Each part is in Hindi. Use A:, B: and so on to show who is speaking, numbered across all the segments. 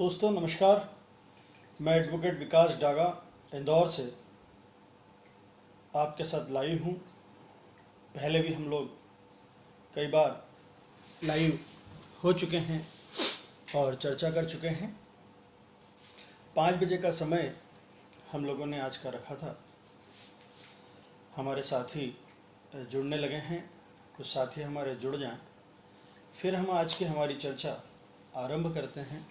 A: दोस्तों नमस्कार। मैं एडवोकेट विकास डागा इंदौर से आपके साथ लाइव हूँ। पहले भी हम लोग कई बार लाइव हो चुके हैं और चर्चा कर चुके हैं। 5 बजे का समय हम लोगों ने आज का रखा था। हमारे साथी जुड़ने लगे हैं, कुछ साथी हमारे जुड़ जाएं, फिर हम आज की हमारी चर्चा आरंभ करते हैं।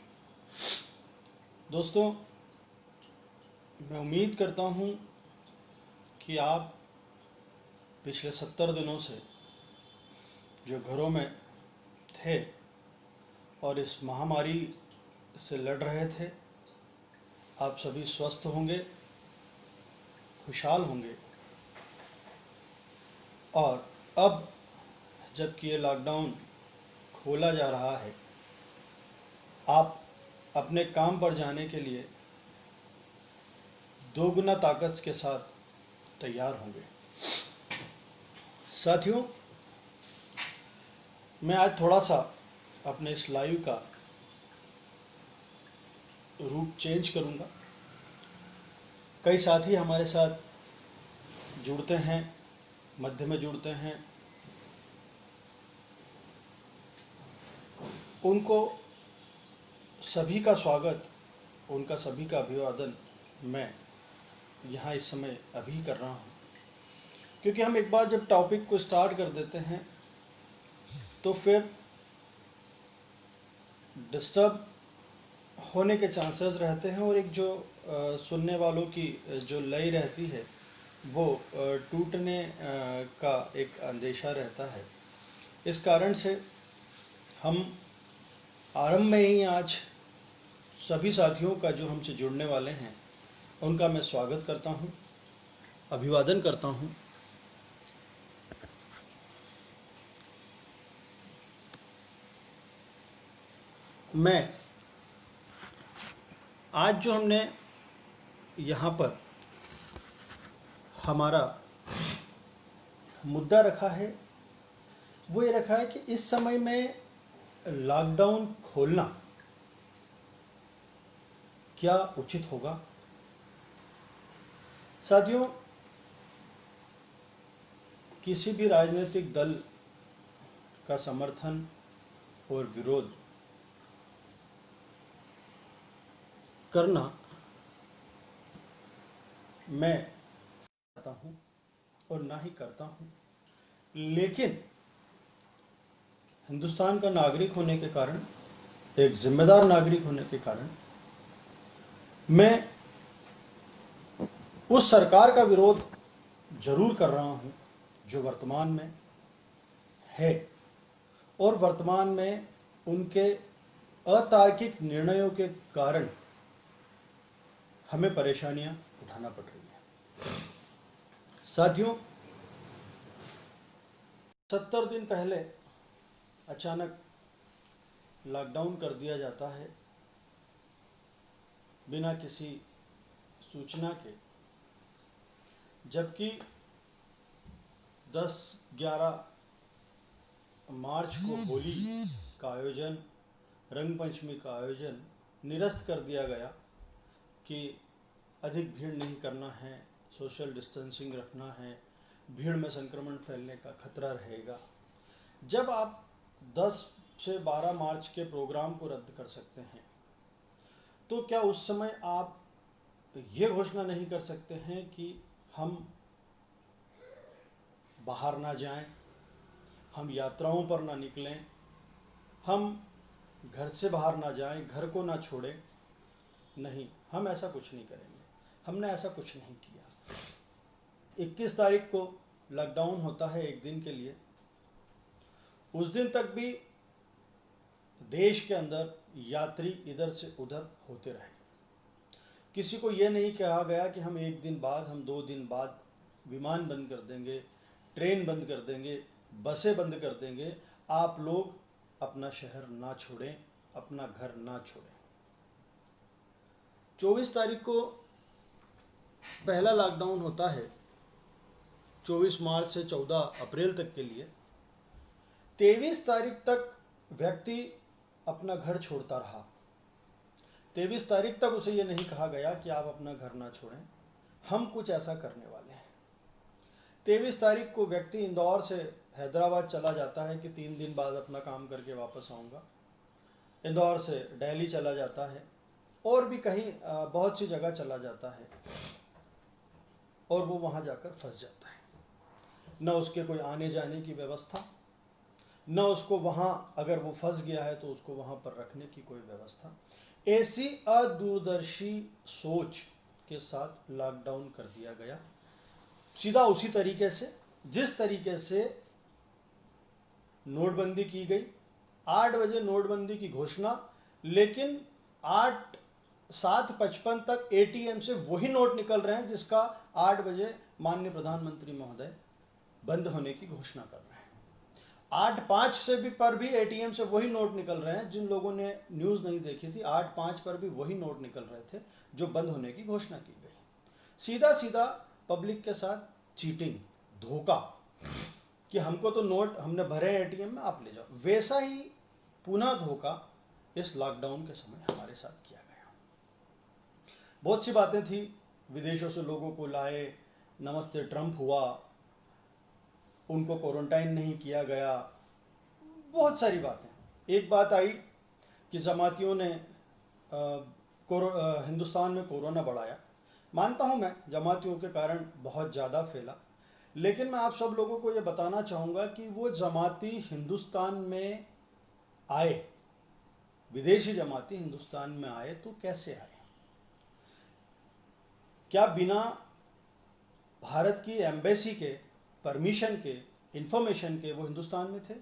A: दोस्तों, मैं उम्मीद करता हूँ कि आप पिछले 70 दिनों से जो घरों में थे और इस महामारी से लड़ रहे थे, आप सभी स्वस्थ होंगे, खुशहाल होंगे। और अब जबकि ये लॉकडाउन खोला जा रहा है, आप अपने काम पर जाने के लिए दोगुना ताकत के साथ तैयार होंगे। साथियों, मैं आज थोड़ा सा अपने इस लाइव का रूप चेंज करूंगा। कई साथी हमारे साथ जुड़ते हैं, मध्य में जुड़ते हैं, उनको सभी का स्वागत, उनका सभी का अभिवादन मैं यहाँ इस समय अभी कर रहा हूँ। क्योंकि हम एक बार जब टॉपिक को स्टार्ट कर देते हैं तो फिर डिस्टर्ब होने के चांसेस रहते हैं और एक जो सुनने वालों की जो लय रहती है वो टूटने का एक अंदेशा रहता है। इस कारण से हम आरंभ में ही आज सभी साथियों का जो हमसे जुड़ने वाले हैं उनका मैं स्वागत करता हूं, अभिवादन करता हूं। मैं आज जो हमने यहाँ पर हमारा मुद्दा रखा है वो ये रखा है कि इस समय में लॉकडाउन खोलना क्या उचित होगा। साथियों, किसी भी राजनीतिक दल का समर्थन और विरोध करना मैं चाहता हूं और ना ही करता हूं, लेकिन हिंदुस्तान का नागरिक होने के कारण, एक जिम्मेदार नागरिक होने के कारण मैं उस सरकार का विरोध जरूर कर रहा हूं जो वर्तमान में है और वर्तमान में उनके अतार्किक निर्णयों के कारण हमें परेशानियां उठाना पड़ रही है। साथियों, 70 दिन पहले अचानक लॉकडाउन कर दिया जाता है बिना किसी सूचना के, जबकि 10-11 मार्च को होली का आयोजन, रंग पंचमी का आयोजन निरस्त कर दिया गया कि अधिक भीड़ नहीं करना है, सोशल डिस्टेंसिंग रखना है, भीड़ में संक्रमण फैलने का खतरा रहेगा। जब आप 10 से 12 मार्च के प्रोग्राम को रद्द कर सकते हैं तो क्या उस समय आप ये घोषणा नहीं कर सकते हैं कि हम बाहर ना जाएं, हम यात्राओं पर ना निकलें, हम घर से बाहर ना जाएं, घर को ना छोड़ें? नहीं, हम ऐसा कुछ नहीं करेंगे। हमने ऐसा कुछ नहीं किया। 21 तारीख को लॉकडाउन होता है एक दिन के लिए। उस दिन तक भी देश के अंदर यात्री इधर से उधर होते रहे। किसी को यह नहीं कहा गया कि हम एक दिन बाद, हम 2 दिन बाद विमान बंद कर देंगे, ट्रेन बंद कर देंगे, बसें बंद कर देंगे। आप लोग अपना शहर ना छोड़ें, अपना घर ना छोड़ें। 24 तारीख को पहला लॉकडाउन होता है, 24 मार्च से 14 अप्रैल तक के लिए। 23 तारीख तक व्यक्ति अपना घर छोड़ता रहा, 23 तारीख तक उसे ये नहीं कहा गया कि आप अपना घर ना छोड़ें, हम कुछ ऐसा करने वाले हैं। 23 तारीख को व्यक्ति इंदौर से हैदराबाद चला जाता है कि 3 दिन बाद अपना काम करके वापस आऊँगा, इंदौर से दिल्ली चला जाता है और भी कहीं बहुत सी जगह चला जाता है, और वो वहाँ जाकर फंस जाता है। न उसके कोई आने जाने की व्यवस्था, न उसको वहाँ अगर वो फंस गया है तो उसको वहाँ पर रखने की कोई व्यवस्था। ऐसी अदूरदर्शी सोच के साथ लॉकडाउन कर दिया गया, सीधा उसी तरीके से जिस तरीके से नोटबंदी की गई। 8 बजे नोटबंदी की घोषणा, लेकिन 7:55 तक एटीएम से वही नोट निकल रहे हैं जिसका 8 बजे माननीय प्रधानमंत्री महोदय बंद होने की घोषणा कर रहे हैं। 8:05 से भी पर भी एटीएम से वही नोट निकल रहे हैं। जिन लोगों ने न्यूज़ नहीं देखी थी, 8:05 पर भी वही नोट निकल रहे थे जो बंद होने की घोषणा की गई। सीधा सीधा पब्लिक के साथ चीटिंग, धोखा कि हमको तो नोट हमने भरे एटीएम में, आप ले जाओ। वैसा ही पुनः धोखा इस लॉकडाउन के समय हमारे साथ किया गया। बहुत सी बातें थी, विदेशों से लोगों को लाए, नमस्ते ट्रंप हुआ, उनको क्वारंटाइन नहीं किया गया, बहुत सारी बातें। एक बात आई कि जमातियों ने हिंदुस्तान में कोरोना बढ़ाया। मानता हूं मैं, जमातियों के कारण बहुत ज़्यादा फैला, लेकिन मैं आप सब लोगों को ये बताना चाहूँगा कि वो जमाती हिंदुस्तान में आए, विदेशी जमाती हिंदुस्तान में आए तो कैसे आए? क्या बिना भारत की एम्बेसी के, परमिशन के, इंफॉर्मेशन के वो हिंदुस्तान में थे?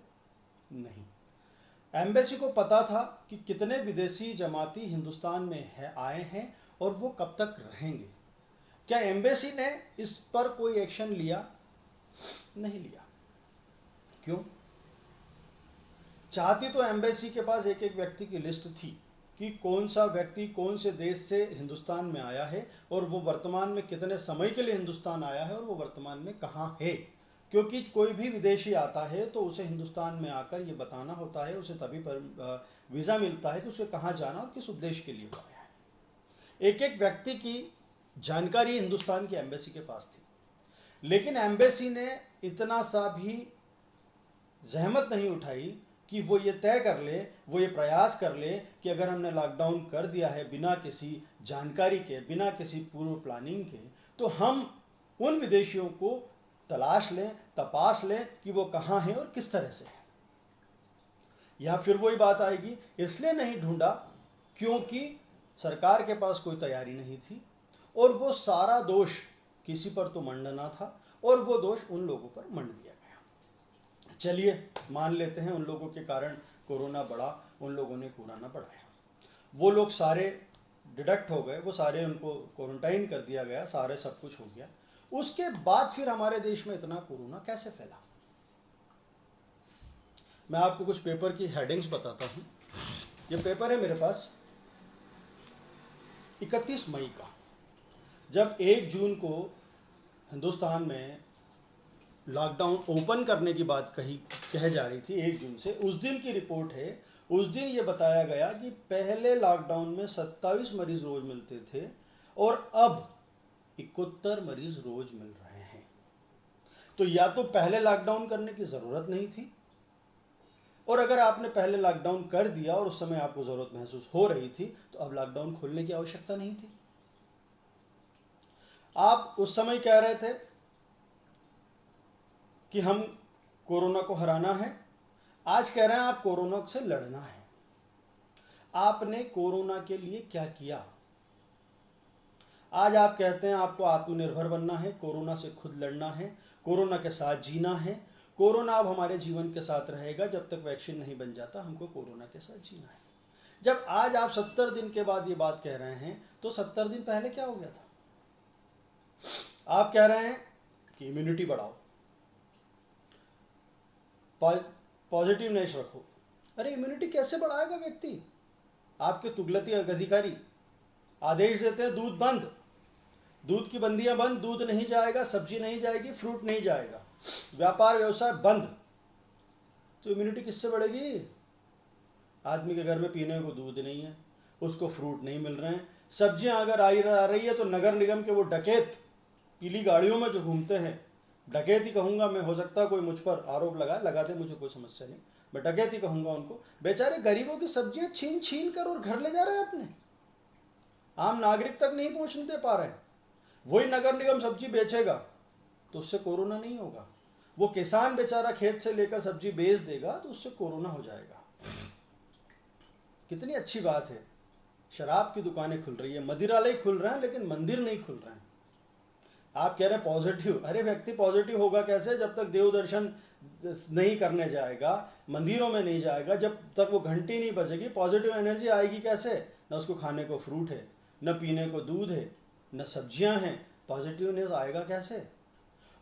A: नहीं। एम्बेसी को पता था कि कितने विदेशी जमाती हिंदुस्तान में आए हैं और वो कब तक रहेंगे। क्या एम्बेसी ने इस पर कोई एक्शन लिया? नहीं लिया। क्यों? चाहती तो एम्बेसी के पास एक एक व्यक्ति की लिस्ट थी कि कौन सा व्यक्ति कौन से देश से हिंदुस्तान में आया है और वो वर्तमान में कितने समय के लिए हिंदुस्तान आया है और वो वर्तमान में कहाँ है। क्योंकि कोई भी विदेशी आता है तो उसे हिंदुस्तान में आकर ये बताना होता है, उसे तभी पर वीज़ा मिलता है कि उसे कहाँ जाना और किस उद्देश्य के लिए आया है। एक एक व्यक्ति की जानकारी हिंदुस्तान की एम्बेसी के पास थी, लेकिन एम्बेसी ने इतना सा भी जहमत नहीं उठाई कि वो ये तय कर ले, वो ये प्रयास कर ले कि अगर हमने लॉकडाउन कर दिया है बिना किसी जानकारी के, बिना किसी पूर्व प्लानिंग के, तो हम उन विदेशियों को तलाश लें, तपास लें कि वो कहाँ हैं और किस तरह से हैं। या फिर वही बात आएगी, इसलिए नहीं ढूंढा क्योंकि सरकार के पास कोई तैयारी नहीं थी और वो सारा दोष किसी पर तो मंडना था और वो दोष उन लोगों पर मंड दिया गया। चलिए मान लेते हैं उन लोगों के कारण कोरोना बढ़ा, उन लोगों ने कोरोना बढ़ाया, वो लोग सारे डिडक्ट हो गए, वो सारे उनको क्वारंटाइन कर दिया गया, सारे सब कुछ हो गया। उसके बाद फिर हमारे देश में इतना कोरोना कैसे फैला? मैं आपको कुछ पेपर की हेडिंग्स बताता हूँ। ये पेपर है मेरे पास 31 मई का, जब 1 जून को हिंदुस्तान में लॉकडाउन ओपन करने की बात कह जा रही थी 1 जून से, उस दिन की रिपोर्ट है। उस दिन ये बताया गया कि पहले लॉकडाउन में 27 मरीज रोज मिलते थे और अब 71 मरीज रोज मिल रहे हैं। तो या तो पहले लॉकडाउन करने की जरूरत नहीं थी, और अगर आपने पहले लॉकडाउन कर दिया और उस समय आपको जरूरत महसूस हो रही थी तो अब लॉकडाउन खोलने की आवश्यकता नहीं थी। आप उस समय कह रहे थे कि हम कोरोना को हराना है, आज कह रहे हैं आप कोरोना से लड़ना है। आपने कोरोना के लिए क्या किया? आज आप कहते हैं आपको आत्मनिर्भर बनना है, कोरोना से खुद लड़ना है, कोरोना के साथ जीना है, कोरोना अब हमारे जीवन के साथ रहेगा जब तक वैक्सीन नहीं बन जाता, हमको कोरोना के साथ जीना है। जब आज आप 70 दिन के बाद ये बात कह रहे हैं तो 70 दिन पहले क्या हो गया था? आप कह रहे हैं कि इम्यूनिटी बढ़ाओ, पॉजिटिवनेस रखो। अरे इम्यूनिटी कैसे बढ़ाएगा व्यक्ति? आपके तुगलकी अधिकारी आदेश देते हैं दूध बंद, दूध की बंदियां बंद, दूध नहीं जाएगा, सब्जी नहीं जाएगी, फ्रूट नहीं जाएगा, व्यापार व्यवसाय बंद। तो इम्यूनिटी किससे बढ़ेगी? आदमी के घर में पीने को दूध नहीं है, उसको फ्रूट नहीं मिल रहे हैं। सब्जियां अगर आ रही है तो नगर निगम के वो डकैत पीली गाड़ियों में जो घूमते हैं, डकैत ही कहूंगा मैं, हो सकता है कोई मुझ पर आरोप लगाते, मुझे कोई समस्या नहीं, मैं डकैत ही कहूंगा उनको। बेचारे गरीबों की सब्जियां छीन छीन कर और घर ले जा रहे हैं अपने, आम नागरिक तक नहीं पहुंचने दे पा रहे हैं। वही नगर निगम सब्जी बेचेगा तो उससे कोरोना नहीं होगा, वो किसान बेचारा खेत से लेकर सब्जी बेच देगा तो उससे कोरोना हो जाएगा। कितनी अच्छी बात है, शराब की दुकानें खुल रही है, मदिरालय खुल रहे हैं, लेकिन मंदिर नहीं खुल रहे हैं। आप कह रहे हैं पॉजिटिव, अरे व्यक्ति पॉजिटिव होगा कैसे जब तक देव दर्शन नहीं करने जाएगा, मंदिरों में नहीं जाएगा, जब तक वो घंटी नहीं बजेगी पॉजिटिव एनर्जी आएगी कैसे? न उसको खाने को फ्रूट है, न पीने को दूध है, न सब्जियां हैं, पॉजिटिवनेस आएगा कैसे?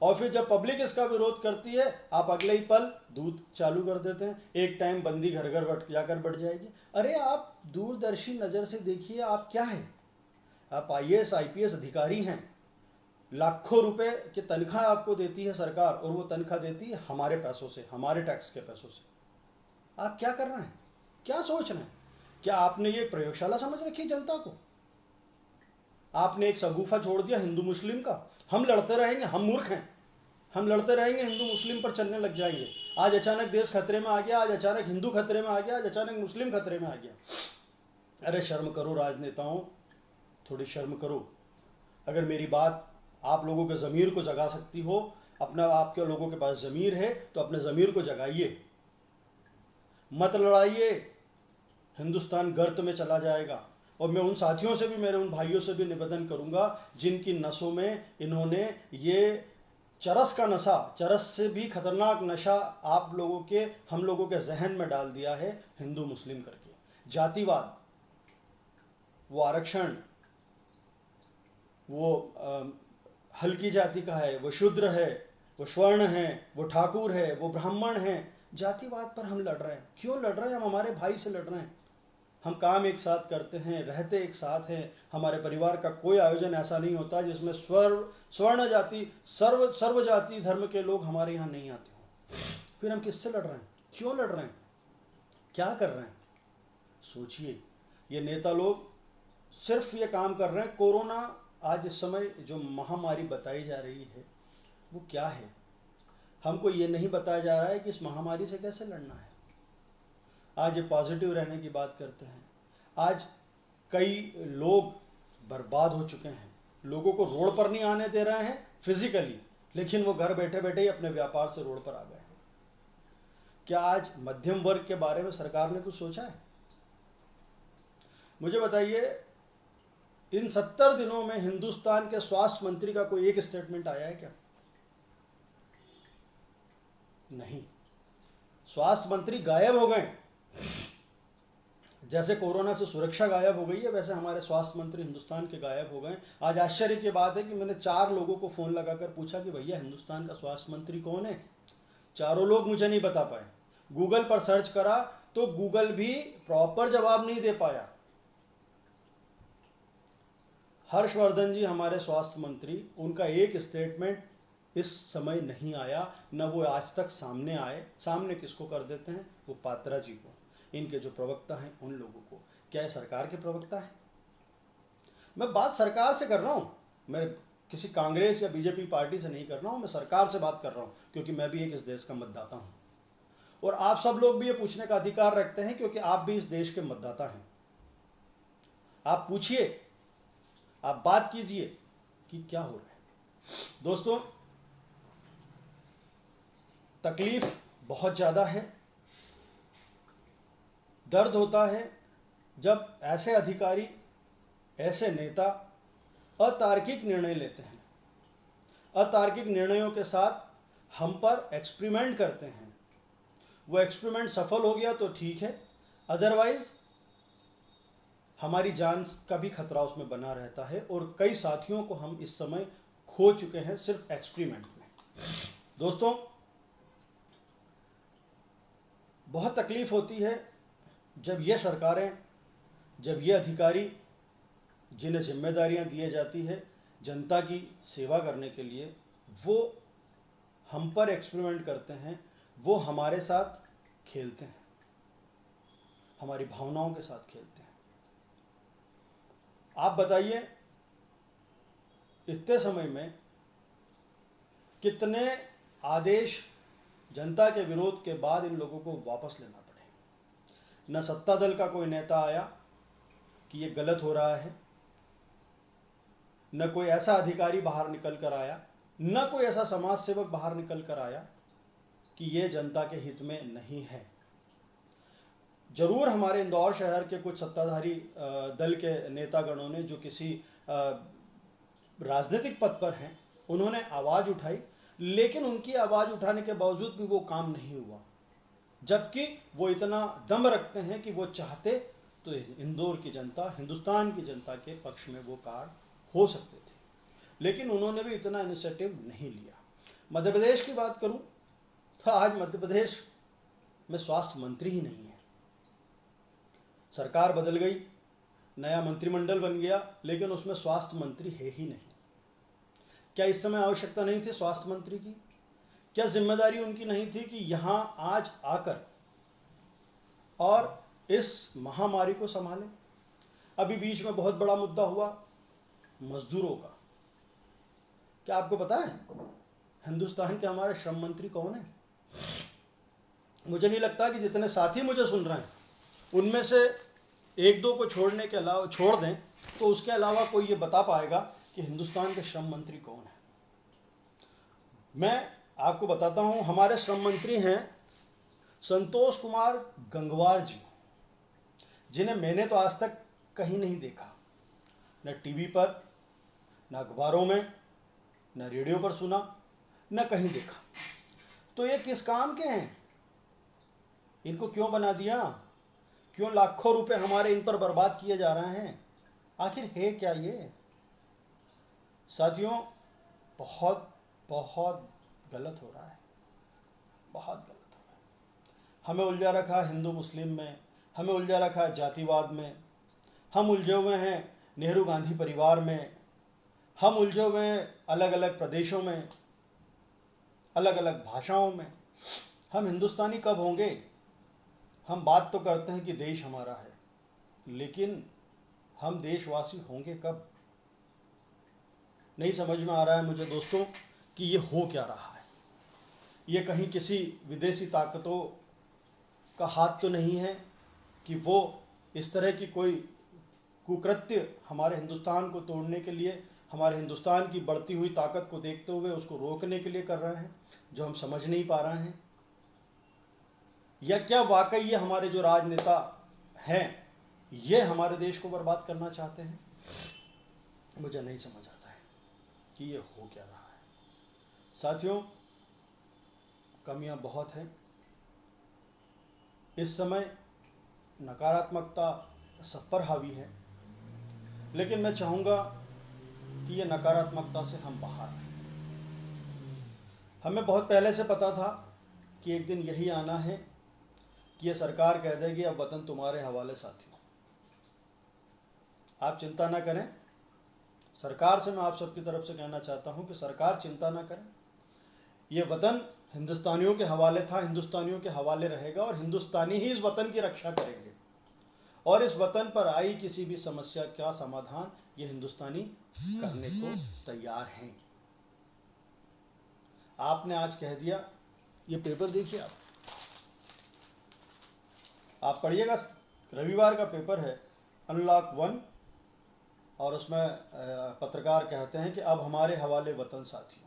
A: और फिर जब पब्लिक इसका विरोध करती है, आप अगले ही पल दूध चालू कर देते हैं, एक टाइम बंदी घर घर जाकर बढ़ जाएगी। अरे आप दूरदर्शी नजर से देखिए, आप क्या है? आप आईएएस आईपीएस अधिकारी हैं, लाखों रुपए की तनख्वाह आपको देती है सरकार, और वो तनख्वाह देती है हमारे पैसों से, हमारे टैक्स के पैसों से। आप क्या कर रहे हैं, क्या सोच रहे हैं? क्या आपने ये प्रयोगशाला समझ रखी जनता को? आपने एक शगुफा छोड़ दिया हिंदू मुस्लिम का, हम लड़ते रहेंगे, हम मूर्ख हैं, हम लड़ते रहेंगे, हिंदू मुस्लिम पर चलने लग जाएंगे। आज अचानक देश खतरे में आ गया, आज अचानक हिंदू खतरे में आ गया, आज अचानक मुस्लिम खतरे में आ गया। अरे शर्म करो राजनेताओं, थोड़ी शर्म करो। अगर मेरी बात आप लोगों के ज़मीर को जगा सकती हो, अपना आपके लोगों के पास ज़मीर है तो अपने ज़मीर को जगाइए, मत लड़ाइए, हिंदुस्तान गर्त में चला जाएगा। और मैं उन साथियों से भी, मेरे उन भाइयों से भी निवेदन करूंगा जिनकी नसों में इन्होंने ये चरस का नशा, चरस से भी खतरनाक नशा आप लोगों के, हम लोगों के जहन में डाल दिया है, हिंदू मुस्लिम करके, जातिवाद, वो आरक्षण, वो हल्की जाति का है, वो शूद्र है, वो स्वर्ण है, वो ठाकुर है, वो ब्राह्मण है, जातिवाद पर हम लड़ रहे हैं। क्यों लड़ रहे हैं? हम हमारे भाई से लड़ रहे हैं। हम काम एक साथ करते हैं, रहते एक साथ हैं, हमारे परिवार का कोई आयोजन ऐसा नहीं होता जिसमें स्वर्ण जाति, सर्व जाति धर्म के लोग हमारे यहाँ नहीं आते हो। फिर हम किससे लड़ रहे हैं? क्यों लड़ रहे हैं? क्या कर रहे हैं? सोचिए। ये नेता लोग सिर्फ ये काम कर रहे हैं। कोरोना आज इस समय जो महामारी बताई जा रही है वो क्या है? हमको ये नहीं बताया जा रहा है कि इस महामारी से कैसे लड़ना है। आज ये पॉजिटिव रहने की बात करते हैं। आज कई लोग बर्बाद हो चुके हैं, लोगों को रोड पर नहीं आने दे रहे हैं फिजिकली, लेकिन वो घर बैठे बैठे ही अपने व्यापार से रोड पर आ गए हैं। क्या आज मध्यम वर्ग के बारे में सरकार ने कुछ सोचा है? मुझे बताइए, इन 70 दिनों में हिंदुस्तान के स्वास्थ्य मंत्री का कोई एक स्टेटमेंट आया है क्या? नहीं। स्वास्थ्य मंत्री गायब हो गए। जैसे कोरोना से सुरक्षा गायब हो गई है, वैसे हमारे स्वास्थ्य मंत्री हिंदुस्तान के गायब हो गए। आज आश्चर्य की बात है कि मैंने 4 लोगों को फोन लगाकर पूछा कि भैया हिंदुस्तान का स्वास्थ्य मंत्री कौन है? चारों लोग मुझे नहीं बता पाए। गूगल पर सर्च करा तो गूगल भी प्रॉपर जवाब नहीं दे पाया। हर्षवर्धन जी हमारे स्वास्थ्य मंत्री, उनका एक स्टेटमेंट इस समय नहीं आया, न वो आज तक सामने आए। सामने किसको कर देते हैं? वो पात्रा जी को, इनके जो प्रवक्ता हैं उन लोगों को। क्या ये सरकार के प्रवक्ता है? मैं बात सरकार से कर रहा हूं, मैं किसी कांग्रेस या बीजेपी पार्टी से नहीं कर रहा हूं, मैं सरकार से बात कर रहा हूं, क्योंकि मैं भी एक इस देश का मतदाता हूं। और आप सब लोग भी ये पूछने का अधिकार रखते हैं, क्योंकि आप भी इस देश के मतदाता हैं। आप पूछिए, आप बात कीजिए कि क्या हो रहा है। दोस्तों, तकलीफ बहुत ज्यादा है, दर्द होता है जब ऐसे अधिकारी, ऐसे नेता अतार्किक निर्णय लेते हैं, अतार्किक निर्णयों के साथ हम पर एक्सपेरिमेंट करते हैं। वो एक्सपेरिमेंट सफल हो गया तो ठीक है, अदरवाइज हमारी जान का भी खतरा उसमें बना रहता है। और कई साथियों को हम इस समय खो चुके हैं सिर्फ एक्सपेरिमेंट में। दोस्तों, बहुत तकलीफ होती है जब ये सरकारें, जब ये अधिकारी जिन्हें जिम्मेदारियां दी जाती है जनता की सेवा करने के लिए, वो हम पर एक्सपेरिमेंट करते हैं, वो हमारे साथ खेलते हैं, हमारी भावनाओं के साथ खेलते हैं। आप बताइए इतने समय में कितने आदेश जनता के विरोध के बाद इन लोगों को वापस लेना पड़े। न सत्ता दल का कोई नेता आया कि ये गलत हो रहा है, न कोई ऐसा अधिकारी बाहर निकल कर आया, न कोई ऐसा समाज सेवक बाहर निकल कर आया कि ये जनता के हित में नहीं है। जरूर हमारे इंदौर शहर के कुछ सत्ताधारी दल के नेतागणों ने, जो किसी राजनीतिक पद पर हैं, उन्होंने आवाज उठाई, लेकिन उनकी आवाज उठाने के बावजूद भी वो काम नहीं हुआ। जबकि वो इतना दम रखते हैं कि वो चाहते तो इंदौर की जनता, हिंदुस्तान की जनता के पक्ष में वो कार्य हो सकते थे, लेकिन उन्होंने भी इतना इनिशिएटिव नहीं लिया। मध्य प्रदेश की बात करूं तो आज मध्य प्रदेश में स्वास्थ्य मंत्री ही नहीं है। सरकार बदल गई, नया मंत्रिमंडल बन गया, लेकिन उसमें स्वास्थ्य मंत्री है ही नहीं। क्या इस समय आवश्यकता नहीं थी स्वास्थ्य मंत्री की? क्या जिम्मेदारी उनकी नहीं थी कि यहां आज आकर और इस महामारी को संभालें? अभी बीच में बहुत बड़ा मुद्दा हुआ मजदूरों का। क्या आपको पता है हिंदुस्तान के हमारे श्रम मंत्री कौन है? मुझे नहीं लगता कि जितने साथी मुझे सुन रहे हैं उनमें से एक दो को छोड़ने के अलावा, छोड़ दें तो उसके अलावा कोई ये बता पाएगा कि हिंदुस्तान के श्रम मंत्री कौन है। मैं आपको बताता हूं, हमारे श्रम मंत्री हैं संतोष कुमार गंगवार जी, जिन्हें मैंने तो आज तक कहीं नहीं देखा, न टीवी पर, न अखबारों में, न रेडियो पर सुना, न कहीं देखा। तो ये किस काम के हैं? इनको क्यों बना दिया? क्यों लाखों रुपए हमारे इन पर बर्बाद किए जा रहे हैं? आखिर है क्या ये? साथियों, बहुत बहुत गलत हो रहा है, बहुत गलत हो रहा है। हमें उलझा रखा है हिंदू मुस्लिम में, हमें उलझा रखा है जातिवाद में, हम उलझे हुए हैं नेहरू गांधी परिवार में, हम उलझे हुए हैं अलग अलग प्रदेशों में, अलग अलग भाषाओं में। हम हिंदुस्तानी कब होंगे? हम बात तो करते हैं कि देश हमारा है, लेकिन हम देशवासी होंगे कब? नहीं समझ में आ रहा है मुझे दोस्तों कि ये हो क्या रहा है। ये कहीं किसी विदेशी ताकतों का हाथ तो नहीं है कि वो इस तरह की कोई कुकृत्य हमारे हिंदुस्तान को तोड़ने के लिए, हमारे हिंदुस्तान की बढ़ती हुई ताकत को देखते हुए उसको रोकने के लिए कर रहे हैं, जो हम समझ नहीं पा रहे हैं? या क्या वाकई ये हमारे जो राजनेता हैं ये हमारे देश को बर्बाद करना चाहते हैं? मुझे नहीं समझ आता है कि ये हो क्या रहा है। साथियों, कमियां बहुत हैं। इस समय नकारात्मकता सब पर हावी है, लेकिन मैं चाहूंगा कि ये नकारात्मकता से हम बाहर आए। हमें बहुत पहले से पता था कि एक दिन यही आना है कि ये सरकार कह देगी अब वतन तुम्हारे हवाले साथियों। आप चिंता ना करें। सरकार से मैं आप सबकी तरफ से कहना चाहता हूं कि सरकार चिंता ना करें। ये वतन हिंदुस्तानियों के हवाले था, हिंदुस्तानियों के हवाले रहेगा, और हिंदुस्तानी ही इस वतन की रक्षा करेंगे। और इस वतन पर आई किसी भी समस्या का समाधान ये हिंदुस्तानी करने को तैयार हैं। आपने आज कह दिया, ये पेपर देखिए, आप पढ़िएगा, रविवार का पेपर है, अनलॉक 1, और उसमें पत्रकार कहते हैं कि अब हमारे हवाले वतन साथियों।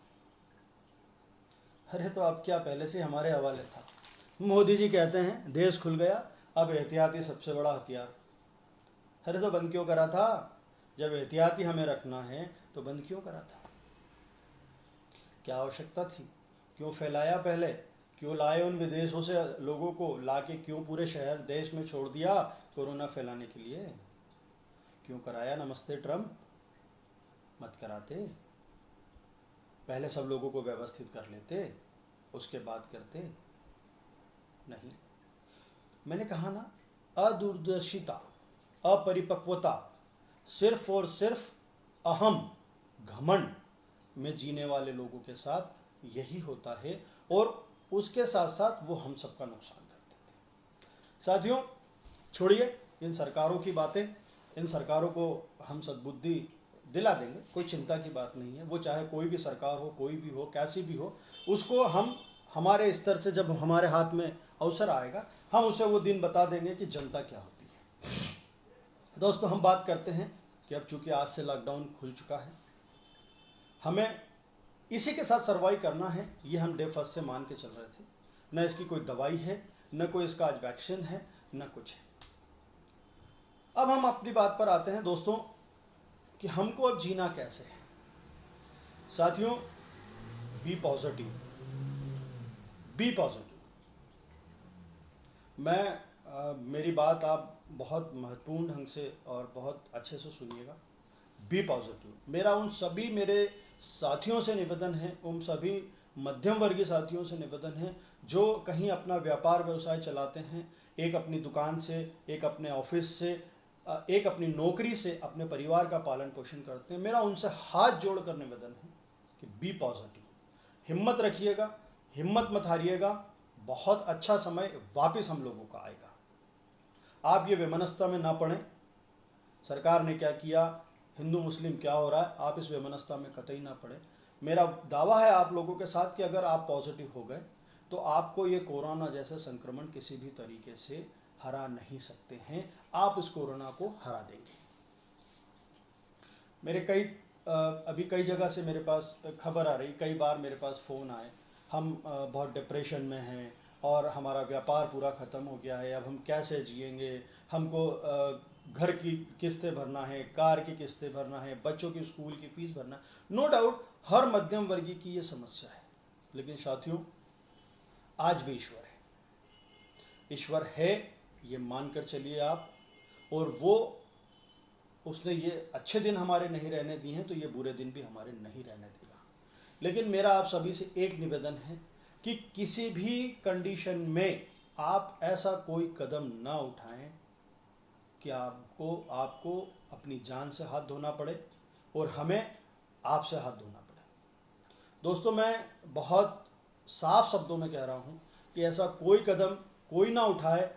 A: अरे तो अब क्या पहले से हमारे हवाले था? मोदी जी कहते हैं देश खुल गया, अब एहतियाती सबसे बड़ा हथियार। अरे तो बंद क्यों करा था? जब एहतियाती हमें रखना है तो बंद क्यों करा था? क्या आवश्यकता थी? क्यों फैलाया पहले? क्यों लाए उन विदेशों से लोगों को लाके, क्यों पूरे शहर देश में छोड़ दिया कोरोना फैलाने के लिए? क्यों कराया नमस्ते ट्रम्प? मत कराते, पहले सब लोगों को व्यवस्थित कर लेते, उसके बाद करते। नहीं, मैंने कहा ना, अदूरदर्शिता, अपरिपक्वता, सिर्फ और सिर्फ अहम, घमंड में जीने वाले लोगों के साथ यही होता है, और उसके साथ साथ वो हम सबका नुकसान करते थे। साथियों, छोड़िए इन सरकारों की बातें, इन सरकारों को हम सद्बुद्धि दिला देंगे, कोई चिंता की बात नहीं है। वो चाहे कोई भी सरकार हो, कोई भी हो, कैसी भी हो, उसको हम हमारे स्तर से जब हमारे हाथ में अवसर आएगा, हम उसे वो दिन बता देंगे कि जनता क्या होती है। दोस्तों, हम बात करते हैं कि अब चूंकि आज से लॉकडाउन खुल चुका है, हमें इसी के साथ सर्वाइव करना है, ये हम डे फर्स्ट से मान के चल रहे थे। न इसकी कोई दवाई है, न कोई इसका आज वैक्सीन है, न कुछ है। अब हम अपनी बात पर आते हैं दोस्तों कि हमको अब जीना कैसे है। साथियों, बी पॉजिटिव, बी पॉजिटिव। मेरी बात आप बहुत महत्वपूर्ण ढंग से और बहुत अच्छे से सुनिएगा। Be positive. मेरा उन सभी मेरे साथियों से निवेदन है, उन सभी मध्यम वर्गीय साथियों से निवेदन है जो कहीं अपना व्यापार व्यवसाय चलाते हैं, एक अपनी दुकान से, एक अपने ऑफिस से, एक अपनी नौकरी से अपने परिवार का पालन पोषण करते हैं। मेरा उनसे हाथ जोड़कर निवेदन है कि बी पॉजिटिव, हिम्मत रखिएगा, हिम्मत मत हारिएगा। बहुत अच्छा समय वापस हम लोगों का आएगा। आप ये वैमनस्यता में ना पड़ें, सरकार ने क्या किया, हिंदू मुस्लिम क्या हो रहा है, आप इस वैमनस्यता में कतई ना पड़े। मेरा दावा है आप लोगों के साथ कि अगर आप पॉजिटिव हो गए तो आपको ये कोरोना जैसे संक्रमण किसी भी तरीके से हरा नहीं सकते हैं। आप इस कोरोना को हरा देंगे। मेरे अभी कई जगह से मेरे पास खबर आ रही, कई बार मेरे पास फ़ोन आए, हम बहुत डिप्रेशन में हैं और हमारा व्यापार पूरा ख़त्म हो गया है, अब हम कैसे जिएंगे, हमको घर की किस्तें भरना है, कार की किस्तें भरना है, बच्चों की स्कूल की फीस भरना है। नो डाउट हर मध्यम वर्गीय की ये समस्या है। लेकिन साथियों, आज भी ईश्वर है, ईश्वर है ये मानकर चलिए आप। और वो उसने ये अच्छे दिन हमारे नहीं रहने दिए हैं, तो ये बुरे दिन भी हमारे नहीं रहने देगा। लेकिन मेरा आप सभी से एक निवेदन है कि किसी भी कंडीशन में आप ऐसा कोई कदम ना उठाएं कि आपको आपको अपनी जान से हाथ धोना पड़े और हमें आपसे हाथ धोना पड़े। दोस्तों, मैं बहुत साफ शब्दों में कह रहा हूं कि ऐसा कोई कदम कोई ना उठाए।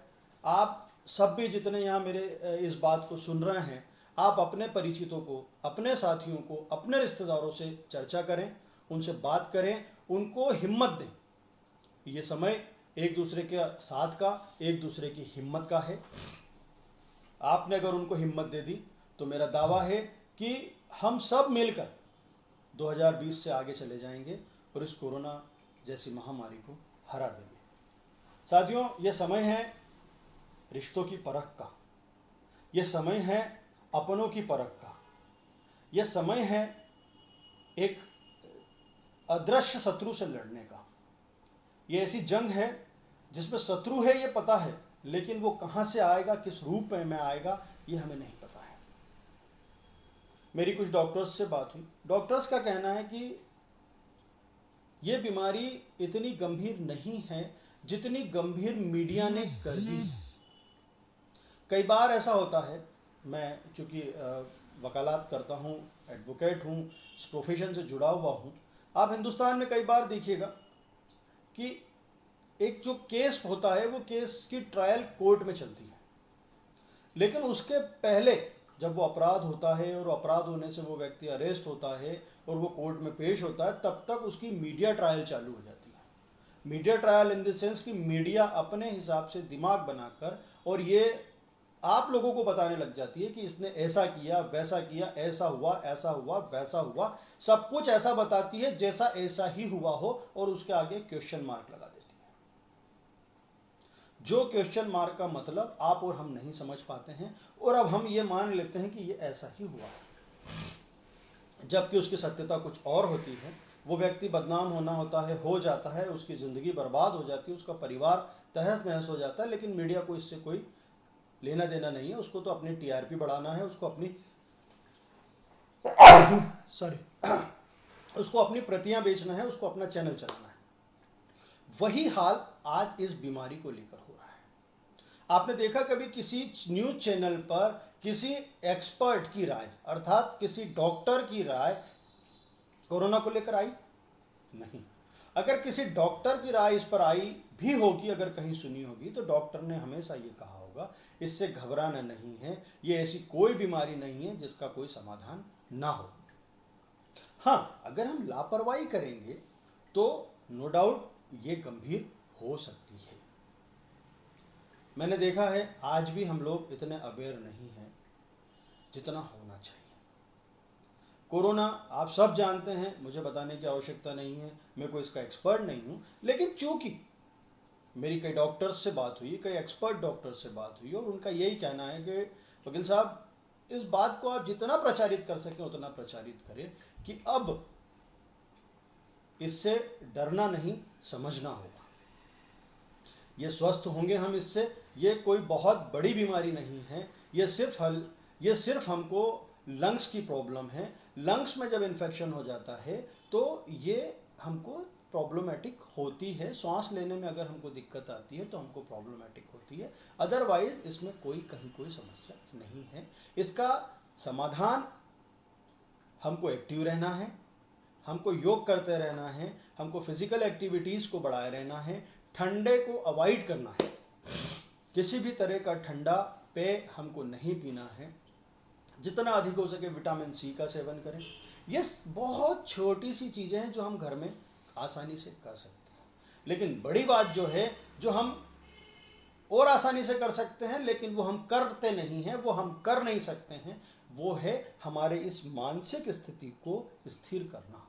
A: आप सब भी जितने यहाँ मेरे इस बात को सुन रहे हैं, आप अपने परिचितों को, अपने साथियों को, अपने रिश्तेदारों से चर्चा करें, उनसे बात करें, उनको हिम्मत दें। ये समय एक दूसरे के साथ का, एक दूसरे की हिम्मत का है। आपने अगर उनको हिम्मत दे दी तो मेरा दावा है कि हम सब मिलकर 2020 से आगे चले जाएंगे और इस कोरोना जैसी महामारी को हरा देंगे। साथियों, ये समय है रिश्तों की परख का, ये समय है अपनों की परख का, ये समय है एक अदृश्य शत्रु से लड़ने का। ये ऐसी जंग है जिसमें शत्रु है ये पता है, लेकिन वो कहां से आएगा, किस रूप में आएगा, ये हमें नहीं पता है। मेरी कुछ डॉक्टर्स से बात हुई। डॉक्टर्स का कहना है कि ये बीमारी इतनी गंभीर नहीं है जितनी गंभीर मीडिया ने कर दी है। कई बार ऐसा होता है, मैं चूंकि वकालत करता हूँ, एडवोकेट हूँ, इस प्रोफेशन से जुड़ा हुआ हूँ। आप हिंदुस्तान में कई बार देखिएगा कि एक जो केस होता है वो केस की ट्रायल कोर्ट में चलती है, लेकिन उसके पहले जब वो अपराध होता है और अपराध होने से वो व्यक्ति अरेस्ट होता है और वो कोर्ट में पेश होता है, तब तक उसकी मीडिया ट्रायल चालू हो जाती है। Media trial in the sense कि मीडिया अपने हिसाब से दिमाग बनाकर और ये आप लोगों को बताने लग जाती है कि इसने ऐसा किया, वैसा किया, ऐसा हुआ, ऐसा हुआ, वैसा हुआ, सब कुछ ऐसा बताती है जैसा ऐसा ही हुआ हो और उसके आगे क्वेश्चन मार्क लगा देती है। जो क्वेश्चन मार्क का मतलब आप और हम नहीं समझ पाते हैं और अब हम ये मान लेते हैं कि ये ऐसा ही हुआ है, जबकि उसकी सत्यता कुछ और होती है। वो व्यक्ति बदनाम होना होता है, हो जाता है, उसकी जिंदगी बर्बाद हो जाती है, उसका परिवार तहस नहस हो जाता है, लेकिन मीडिया को इससे कोई लेना देना नहीं है। उसको तो अपनी टीआरपी बढ़ाना है, उसको अपनी उसको अपनी प्रतियां बेचना है, उसको अपना चैनल चलाना है। वही हाल आज इस बीमारी को लेकर हो रहा है। आपने देखा कभी किसी न्यूज चैनल पर किसी एक्सपर्ट की राय, अर्थात किसी डॉक्टर की राय कोरोना को लेकर आई? नहीं। अगर किसी डॉक्टर की राय इस पर आई भी होगी, अगर कहीं सुनी होगी, तो डॉक्टर ने हमेशा ये कहा होगा होगा। इससे घबराना नहीं है। ये ऐसी कोई बीमारी नहीं है जिसका कोई समाधान ना हो। हाँ, अगर हम लापरवाही करेंगे तो नो डाउट ये गंभीर हो सकती है। मैंने देखा है आज भी हम लोग इतने अवेयर नहीं हैं जितना होना चाहिए। कोरोना आप सब जानते हैं, मुझे बताने की आवश्यकता नहीं है, मैं कोई इसका एक्सपर्ट नहीं हूं, लेकिन चूंकि मेरी कई डॉक्टर्स से बात हुई, कई एक्सपर्ट डॉक्टर्स से बात हुई, और उनका यही कहना है कि वकील साहब, इस बात को आप जितना प्रचारित कर सकें उतना प्रचारित करें कि अब इससे डरना नहीं, समझना होगा। ये स्वस्थ होंगे हम इससे, ये कोई बहुत बड़ी बीमारी नहीं है, ये सिर्फ हमको लंग्स की प्रॉब्लम है। लंग्स में जब इन्फेक्शन हो जाता है तो ये हमको प्रॉब्लमेटिक होती है। सांस लेने में अगर हमको दिक्कत आती है तो हमको प्रॉब्लमेटिक होती है, अदरवाइज इसमें कहीं कोई समस्या नहीं है। इसका समाधान हमको एक्टिव रहना है, हमको योग करते रहना है, हमको फिजिकल एक्टिविटीज को बढ़ाए रहना है, ठंडे को अवॉइड करना है, किसी भी तरह का ठंडा पेय हमको नहीं पीना है, जितना अधिक हो सके विटामिन सी का सेवन करें। ये बहुत छोटी सी चीजें हैं जो हम घर में आसानी से कर सकते हैं। लेकिन बड़ी बात जो है, जो हम और आसानी से कर सकते हैं लेकिन वो हम करते नहीं हैं, वो हम कर नहीं सकते हैं, वो है हमारे इस मानसिक स्थिति को स्थिर करना।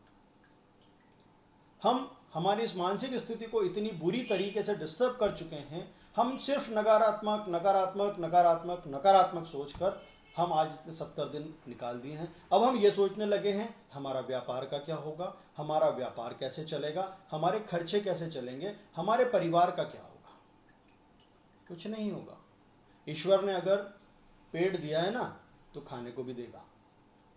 A: हम हमारी इस मानसिक स्थिति को इतनी बुरी तरीके से डिस्टर्ब कर चुके हैं, हम सिर्फ नकारात्मक नकारात्मक नकारात्मक नकारात्मक सोचकर हम आज 70 दिन निकाल दिए हैं। अब हम ये सोचने लगे हैं हमारा व्यापार का क्या होगा, हमारा व्यापार कैसे चलेगा, हमारे खर्चे कैसे चलेंगे, हमारे परिवार का क्या होगा। कुछ नहीं होगा। ईश्वर ने अगर पेट दिया है ना तो खाने को भी देगा,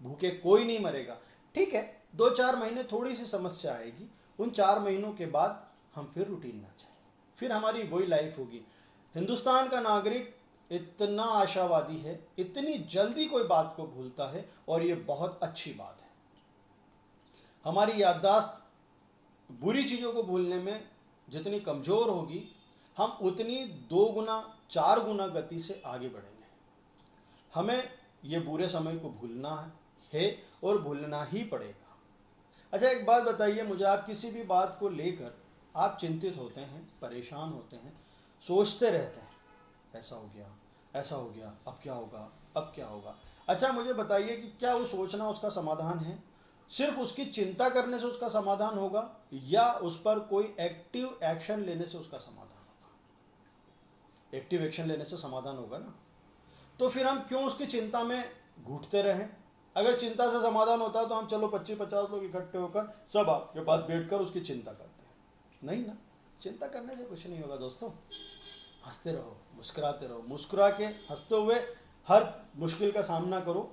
A: भूखे कोई नहीं मरेगा। ठीक है, 2-4 महीने थोड़ी सी समस्या आएगी, उन 4 महीनों के बाद हम फिर रूटीन में आ जाएंगे, फिर हमारी वही लाइफ होगी। हिंदुस्तान का नागरिक इतना आशावादी है, इतनी जल्दी कोई बात को भूलता है, और ये बहुत अच्छी बात है। हमारी याददाश्त बुरी चीजों को भूलने में जितनी कमजोर होगी, हम उतनी 2 गुना 4 गुना गति से आगे बढ़ेंगे। हमें ये बुरे समय को भूलना है और भूलना ही पड़ेगा। अच्छा, एक बात बताइए मुझे, आप किसी भी बात को लेकर आप चिंतित होते हैं, परेशान होते हैं, सोचते रहते हैं, ऐसा हो गया, ऐसा हो गया, अब क्या होगा, अब क्या होगा। अच्छा मुझे बताइए कि क्या वो सोचना उसका समाधान है? सिर्फ उसकी चिंता करने से उसका समाधान होगा, या उस पर कोई एक्टिव एक्शन लेने से उसका समाधान होगा? एक्टिव एक्शन लेने से समाधान होगा ना। तो फिर हम क्यों उसकी चिंता में घुटते रहें? अगर चिंता से समाधान होता है तो हम चलो 25-50 लोग इकट्ठे होकर सब आपके पास बैठकर उसकी चिंता करते हैं। नहीं ना, चिंता करने से कुछ नहीं होगा दोस्तों। हंसते रहो, मुस्कुराते रहो, मुस्कुरा के हंसते हुए हर मुश्किल का सामना करो।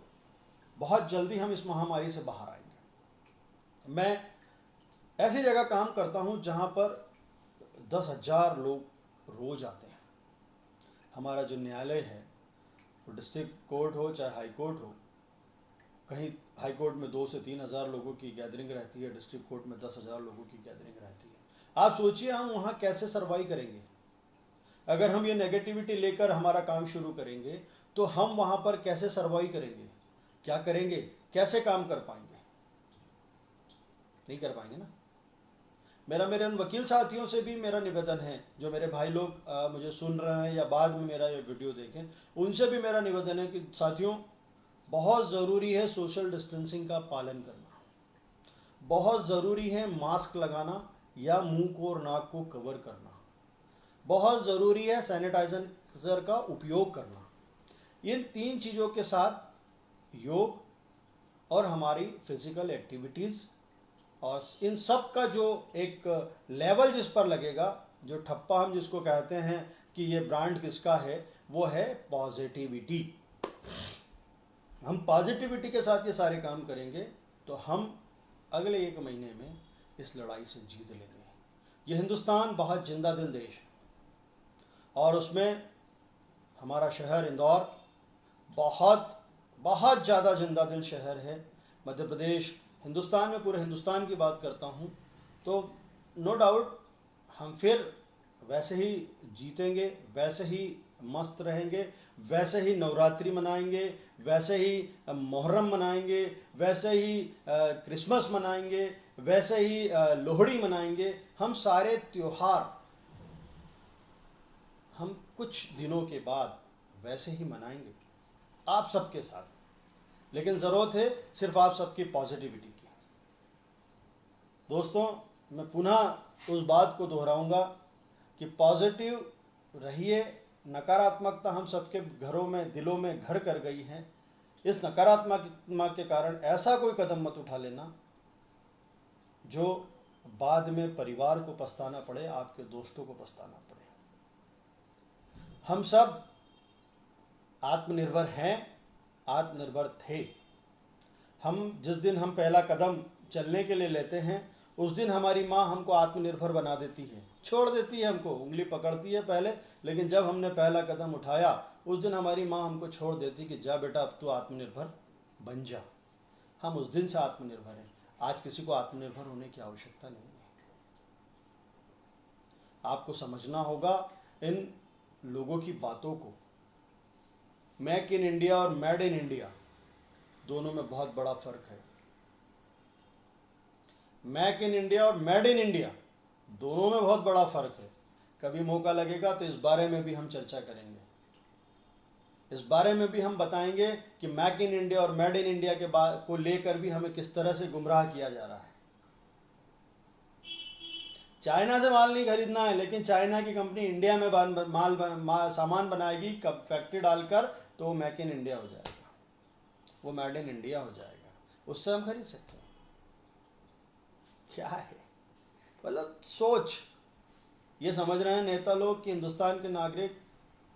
A: बहुत जल्दी हम इस महामारी से बाहर आएंगे। मैं ऐसी जगह काम करता हूं जहां पर 10,000 लोग रोज आते हैं। हमारा जो न्यायालय है, वो डिस्ट्रिक्ट कोर्ट हो चाहे हाई कोर्ट हो, कहीं हाई कोर्ट में 2 से 3 हजार लोगों की गैदरिंग रहती है, डिस्ट्रिक्ट कोर्ट में 10,000 लोगों की गैदरिंग रहती है। आप सोचिए हम वहां कैसे सर्वाइव करेंगे। अगर हम ये नेगेटिविटी लेकर हमारा काम शुरू करेंगे तो हम वहां पर कैसे सर्वाइव करेंगे, क्या करेंगे, कैसे काम कर पाएंगे? नहीं कर पाएंगे ना। मेरे उन वकील साथियों से भी मेरा निवेदन है, जो मेरे भाई लोग मुझे सुन रहे हैं या बाद में मेरा ये वीडियो देखें, उनसे भी मेरा निवेदन है कि साथियों, बहुत ज़रूरी है सोशल डिस्टेंसिंग का पालन करना, बहुत ज़रूरी है मास्क लगाना या मुंह को और नाक को कवर करना, बहुत ज़रूरी है सैनिटाइजर का उपयोग करना। इन 3 चीज़ों के साथ योग और हमारी फिजिकल एक्टिविटीज़, और इन सब का जो एक लेवल जिस पर लगेगा, जो ठप्पा हम जिसको कहते हैं कि ये ब्रांड किसका है, वो है पॉजिटिविटी। हम पॉजिटिविटी के साथ ये सारे काम करेंगे तो हम अगले 1 महीने में इस लड़ाई से जीत लेंगे। ये हिंदुस्तान बहुत जिंदा दिल देश है, और उसमें हमारा शहर इंदौर बहुत बहुत ज़्यादा जिंदा दिल शहर है। मध्य प्रदेश, हिंदुस्तान में पूरे हिंदुस्तान की बात करता हूँ, तो नो डाउट हम फिर वैसे ही जीतेंगे, वैसे ही मस्त रहेंगे, वैसे ही नवरात्रि मनाएंगे, वैसे ही मुहर्रम मनाएंगे, वैसे ही क्रिसमस मनाएंगे, वैसे ही लोहड़ी मनाएंगे। हम सारे त्योहार हम कुछ दिनों के बाद वैसे ही मनाएंगे आप सबके साथ। लेकिन जरूरत है सिर्फ आप सबकी पॉजिटिविटी की। दोस्तों, मैं पुनः उस बात को दोहराऊंगा कि पॉजिटिव रहिए। नकारात्मकता हम सबके घरों में, दिलों में घर कर गई है। इस नकारात्मकता के कारण ऐसा कोई कदम मत उठा लेना जो बाद में परिवार को पछताना पड़े, आपके दोस्तों को पछताना पड़े। हम सब आत्मनिर्भर हैं, आत्मनिर्भर थे। हम जिस दिन हम पहला कदम चलने के लिए लेते हैं, उस दिन हमारी माँ हमको आत्मनिर्भर बना देती है, छोड़ देती है, हमको उंगली पकड़ती है पहले, लेकिन जब हमने पहला कदम उठाया उस दिन हमारी माँ हमको छोड़ देती कि जा बेटा अब तू आत्मनिर्भर बन जा। हम उस दिन से आत्मनिर्भर हैं। आज किसी को आत्मनिर्भर होने की आवश्यकता नहीं है। आपको समझना होगा इन लोगों की बातों को। मेक इन इंडिया और मेड इन इंडिया दोनों में बहुत बड़ा फर्क है। मेक इन इंडिया और मेड इन इंडिया दोनों में बहुत बड़ा फर्क है। कभी मौका लगेगा तो इस बारे में भी हम चर्चा करेंगे। इस बारे में भी हम बताएंगे कि मेक इन इंडिया और मेड इन इंडिया के को लेकर भी हमें किस तरह से गुमराह किया जा रहा है। चाइना से माल नहीं खरीदना है, लेकिन चाइना की कंपनी इंडिया में सामान बनाएगी फैक्ट्री डालकर, तो वो मेक इन इंडिया हो जाएगा, वो मेड इन इंडिया हो जाएगा। उससे हम खरीद सकते हैं। क्या है मतलब सोच। ये समझ रहे हैं नेता लोग कि हिंदुस्तान के नागरिक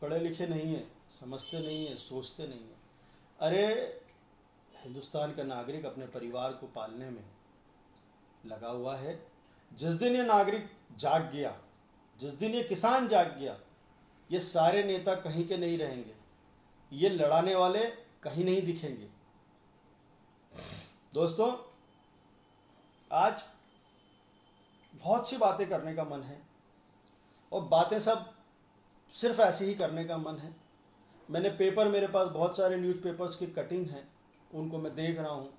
A: पढ़े लिखे नहीं है, समझते नहीं है, सोचते नहीं है। अरे हिंदुस्तान का नागरिक अपने परिवार को पालने में लगा हुआ है। जिस दिन ये नागरिक जाग गया, जिस दिन ये किसान जाग गया, ये सारे नेता कहीं के नहीं रहेंगे, ये लड़ाने वाले कहीं नहीं दिखेंगे। दोस्तों, आज बहुत सी बातें करने का मन है और बातें सब सिर्फ ऐसे ही करने का मन है। मैंने पेपर, मेरे पास बहुत सारे न्यूज़पेपर्स की कटिंग हैं, उनको मैं देख रहा हूँ।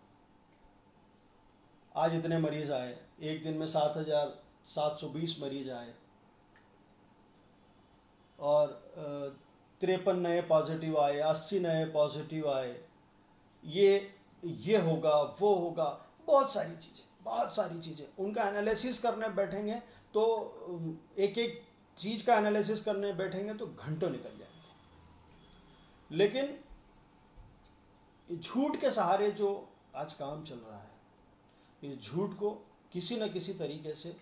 A: आज इतने मरीज आए, एक दिन में 7,720 मरीज आए और 53 नए पॉजिटिव आए, 80 नए पॉजिटिव आए। ये होगा, वो होगा, बहुत सारी चीज़ें। उनका एनालिसिस करने बैठेंगे तो एक एक चीज़ का एनालिसिस करने बैठेंगे तो घंटों निकल जाएंगे। लेकिन झूठ के सहारे जो आज काम चल रहा है, इस झूठ को किसी न किसी तरीके से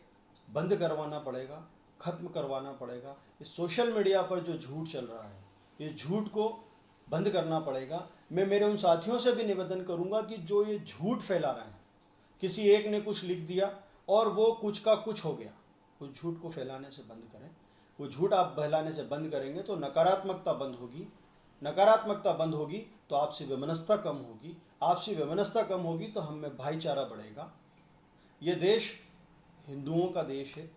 A: बंद करवाना पड़ेगा, खत्म करवाना पड़ेगा। इस सोशल मीडिया पर जो झूठ चल रहा है, इस झूठ को बंद करना पड़ेगा। मैं मेरे उन साथियों से भी निवेदन करूंगा कि जो ये झूठ फैला रहे हैं, किसी एक ने कुछ लिख दिया और वो कुछ का कुछ हो गया, उस झूठ को फैलाने से बंद करें। वो झूठ आप फैलाने से बंद करेंगे तो नकारात्मकता बंद होगी। नकारात्मकता बंद होगी तो आपसी वैमनस्यता कम होगी। आपसी वैमनस्यता कम होगी तो हम में भाईचारा बढ़ेगा। ये देश हिंदुओं का देश है,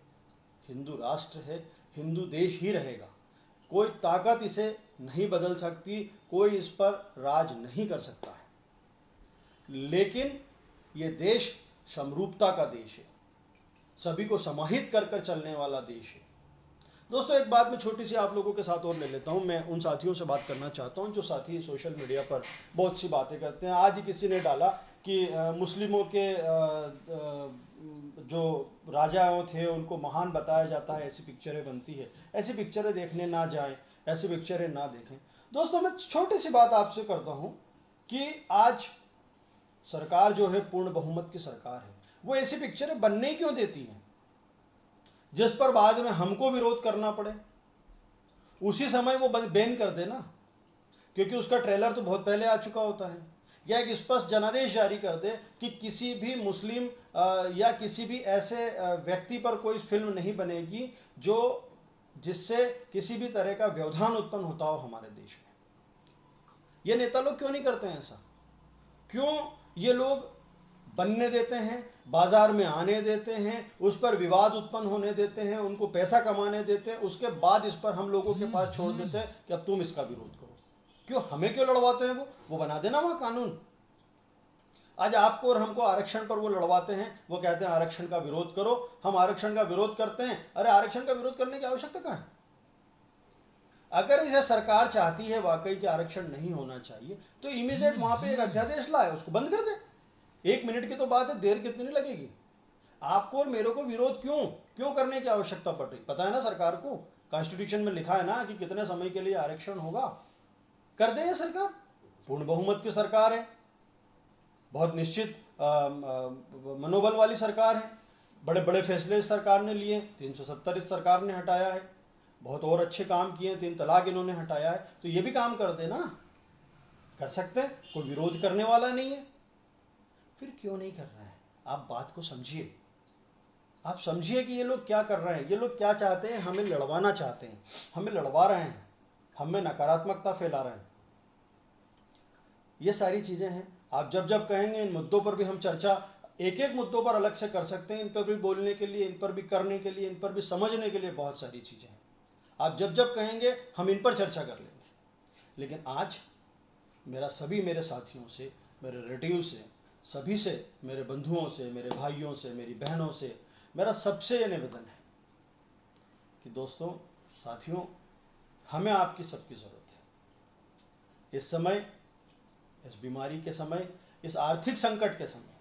A: हिंदू राष्ट्र है, हिंदू देश ही रहेगा। कोई ताकत इसे नहीं बदल सकती, कोई इस पर राज नहीं कर सकता है। लेकिन ये देश समरूपता का देश है, सभी को समाहित कर कर चलने वाला देश है। दोस्तों, एक बात मैं छोटी सी आप लोगों के साथ और ले लेता हूं। मैं उन साथियों से बात करना चाहता हूं जो साथी सोशल मीडिया पर बहुत सी बातें करते हैं। आज ही किसी ने डाला कि मुस्लिमों के जो राजाओं थे उनको महान बताया जाता है, ऐसी पिक्चरें बनती है। ऐसी पिक्चरें देखने ना जाएं, ऐसी पिक्चरें ना देखें। दोस्तों, मैं छोटी सी बात आपसे करता हूं कि आज सरकार जो है पूर्ण बहुमत की सरकार है, वो ऐसी पिक्चरें बनने क्यों देती है जिस पर बाद में हमको विरोध करना पड़े? उसी समय वो बैन कर देना, क्योंकि उसका ट्रेलर तो बहुत पहले आ चुका होता है। या एक स्पष्ट जनादेश जारी कर दे कि किसी भी मुस्लिम या किसी भी ऐसे व्यक्ति पर कोई फिल्म नहीं बनेगी जो जिससे किसी भी तरह का व्यवधान उत्पन्न होता हो हमारे देश में। ये नेता लोग क्यों नहीं करते हैं ऐसा? क्यों ये लोग बनने देते हैं, बाजार में आने देते हैं, उस पर विवाद उत्पन्न होने देते हैं, उनको पैसा कमाने देते हैं, उसके बाद इस पर हम लोगों के पास छोड़ देते हैं कि अब तुम इसका विरोध करो। क्यों? हमें क्यों लड़वाते हैं? वो बना देना वहां कानून। आज आपको और हमको आरक्षण पर वो लड़वाते हैं, वो कहते हैं आरक्षण का विरोध करो, हम आरक्षण का विरोध करते हैं। अरे आरक्षण का विरोध करने की आवश्यकता कहाँ है? अगर यह सरकार चाहती है वाकई कि आरक्षण नहीं होना चाहिए तो इमीडिएट वहां पे एक अध्यादेश लाए, उसको बंद कर दे। 1 मिनट की तो बात है, देर कितनी लगेगी? आपको और मेरे को विरोध क्यों क्यों करने की आवश्यकता पड़ रही? पता है ना सरकार को, कॉन्स्टिट्यूशन में लिखा है ना कि कितने समय के लिए आरक्षण होगा। कर दे ये सरकार, पूर्ण बहुमत की सरकार है, बहुत निश्चित मनोबल वाली सरकार है, बड़े बड़े फैसले इस सरकार ने लिए। 370 इस सरकार ने हटाया है, बहुत और अच्छे काम किए, 3 तलाक इन्होंने हटाया है, तो ये भी काम कर देना, कर सकते हैं, कोई विरोध करने वाला नहीं है। फिर क्यों नहीं कर रहा है? आप बात को समझिए, आप समझिए कि ये लोग क्या कर रहे हैं। ये लोग क्या चाहते हैं? हमें लड़वाना चाहते हैं, हमें लड़वा रहे हैं, हमें नकारात्मकता फैला रहे हैं। ये सारी चीजें हैं। आप जब जब कहेंगे इन मुद्दों पर भी हम चर्चा एक एक मुद्दों पर अलग से कर सकते हैं, इन पर भी बोलने के लिए, इन पर भी करने के लिए, इन पर भी समझने के लिए बहुत सारी चीजें हैं। आप जब जब कहेंगे हम इन पर चर्चा कर लेंगे। लेकिन आज मेरे साथियों से, मेरे रिलेटिव से, सभी से, मेरे बंधुओं से, मेरे भाइयों से, मेरी बहनों से मेरा सबसे यह निवेदन है कि दोस्तों, साथियों, हमें आपकी सबकी जरूरत है। इस समय, इस बीमारी के समय, इस आर्थिक संकट के समय,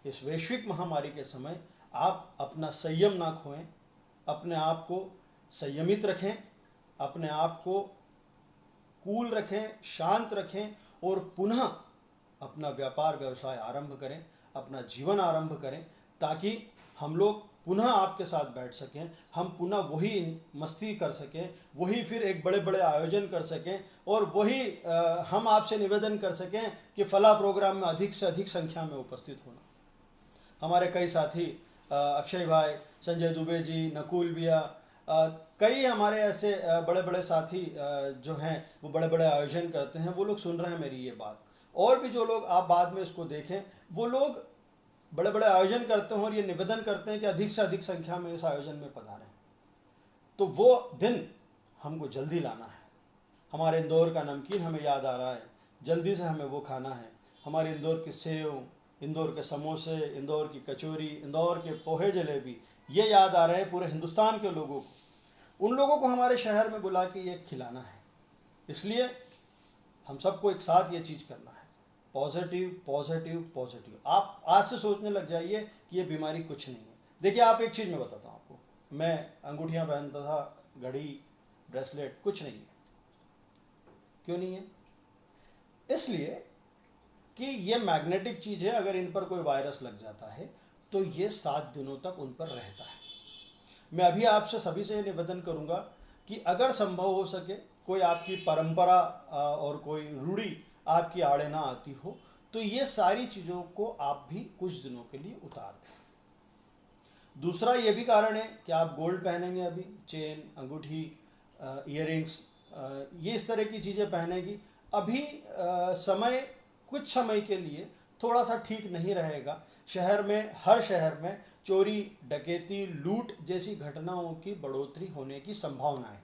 A: इस वैश्विक महामारी के समय आप अपना संयम ना खोएं, अपने आप को संयमित रखें, अपने आप को कूल रखें, शांत रखें और पुनः अपना व्यापार व्यवसाय आरंभ करें, अपना जीवन आरंभ करें, ताकि हम लोग पुनः आपके साथ बैठ सकें, हम पुनः वही मस्ती कर सकें, वही फिर एक बड़े बड़े आयोजन कर सकें, और वही हम आपसे निवेदन कर सकें कि फला प्रोग्राम में अधिक से अधिक संख्या में उपस्थित होना। हमारे कई साथी, अक्षय भाई, संजय दुबे जी, नकुल भैया, कई हमारे ऐसे बड़े बड़े साथी जो हैं वो बड़े बड़े आयोजन करते हैं, वो लोग सुन रहे हैं मेरी ये बात। और भी जो लोग, आप बाद में इसको देखें, वो लोग बड़े बड़े आयोजन करते हैं और ये निवेदन करते हैं कि अधिक से अधिक संख्या में इस आयोजन में पधारें। तो वो दिन हमको जल्दी लाना है। हमारे इंदौर का नमकीन हमें याद आ रहा है, जल्दी से हमें वो खाना है। हमारे इंदौर के सेव, इंदौर के समोसे, इंदौर की कचौरी, इंदौर के पोहे जलेबी, ये याद आ रहे हैं पूरे हिंदुस्तान के लोगों को। उन लोगों को हमारे शहर में बुला के ये खिलाना है। इसलिए हम सबको एक साथ ये चीज़ करना है, पॉजिटिव पॉजिटिव पॉजिटिव। आप आज से सोचने लग जाइए कि ये बीमारी कुछ नहीं है। देखिए, आप एक चीज़ मैं बताता हूँ आपको, मैं अंगूठियाँ पहनता था, घड़ी, ब्रेसलेट, कुछ नहीं है। क्यों नहीं है? इसलिए कि ये मैग्नेटिक चीज है, अगर इन पर कोई वायरस लग जाता है तो ये 7 दिनों तक उन पर रहता है। मैं अभी आपसे सभी से निवेदन करूंगा कि अगर संभव हो सके, कोई आपकी परंपरा और कोई रूढ़ी आपकी आड़े ना आती हो, तो ये सारी चीजों को आप भी कुछ दिनों के लिए उतार दें। दूसरा ये भी कारण है कि आप गोल्ड पहनेंगे, अभी चेन, अंगूठी, इयररिंग्स, ये इस तरह की चीजें पहनेगी। अभी समय, कुछ समय के लिए थोड़ा सा ठीक नहीं रहेगा। शहर में, हर शहर में चोरी, डकैती, लूट जैसी घटनाओं की बढ़ोतरी होने की संभावना है।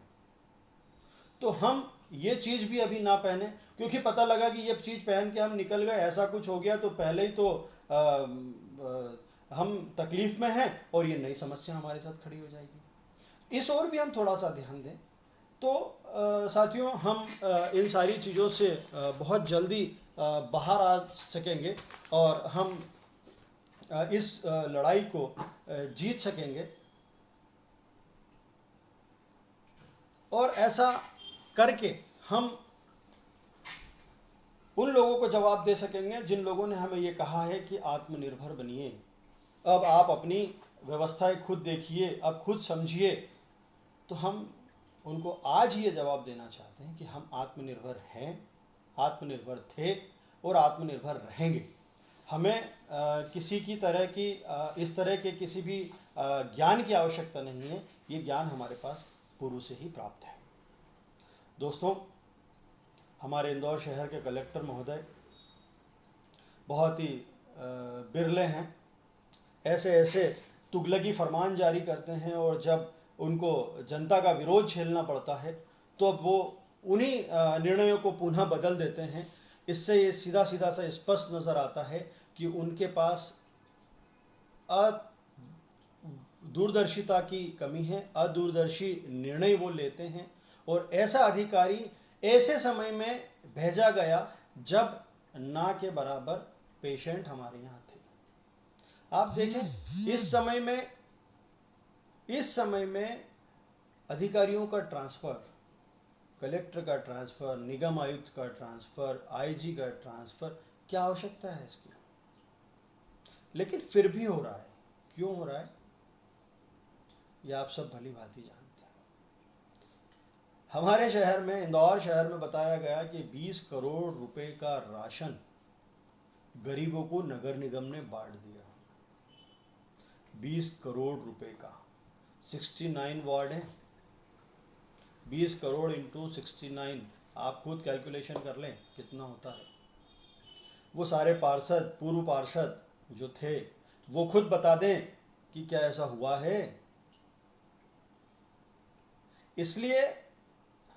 A: तो हम ये चीज भी अभी ना पहने, क्योंकि पता लगा कि ये चीज पहन के हम निकल गए, ऐसा कुछ हो गया तो पहले ही तो हम तकलीफ में हैं और ये नई समस्या हमारे साथ खड़ी हो जाएगी। इस ओर भी हम थोड़ा सा ध्यान दें तो साथियों, हम इन सारी चीज़ों से बहुत जल्दी बाहर आ सकेंगे और हम इस लड़ाई को जीत सकेंगे। और ऐसा करके हम उन लोगों को जवाब दे सकेंगे जिन लोगों ने हमें ये कहा है कि आत्मनिर्भर बनिए, अब आप अपनी व्यवस्थाएं खुद देखिए, अब खुद समझिए। तो हम उनको आज ही ये जवाब देना चाहते हैं कि हम आत्मनिर्भर हैं, आत्मनिर्भर थे और आत्मनिर्भर रहेंगे। हमें किसी की तरह की इस तरह के किसी भी ज्ञान की आवश्यकता नहीं है। ये ज्ञान हमारे पास पूर्व से ही प्राप्त है। दोस्तों, हमारे इंदौर शहर के कलेक्टर महोदय बहुत ही बिरले हैं, ऐसे ऐसे तुगलकी फरमान जारी करते हैं, और जब उनको जनता का विरोध झेलना पड़ता है तो अब वो उन्हीं निर्णयों को पुनः बदल देते हैं। इससे ये सीधा सीधा सा स्पष्ट नजर आता है कि उनके पास दूरदर्शिता की कमी है, अदूरदर्शी निर्णय वो लेते हैं। और ऐसा अधिकारी ऐसे समय में भेजा गया जब ना के बराबर पेशेंट हमारे यहाँ थे। आप देखें इस समय में अधिकारियों का ट्रांसफर, कलेक्टर का ट्रांसफर, निगम आयुक्त का ट्रांसफर, आईजी का ट्रांसफर, क्या आवश्यकता है इसकी? लेकिन फिर भी हो रहा है। क्यों हो रहा है यह आप सब भली भांति जानते हैं। हमारे शहर में, इंदौर शहर में बताया गया कि 20 करोड़ रुपए का राशन गरीबों को नगर निगम ने बांट दिया। 20 करोड़ रुपए का, 69 वार्ड है, 20 करोड़ इंटू 69, आप खुद कैलकुलेशन कर लें कितना होता है। वो सारे पार्षद, पूर्व पार्षद जो थे, वो खुद बता दें कि क्या ऐसा हुआ है। इसलिए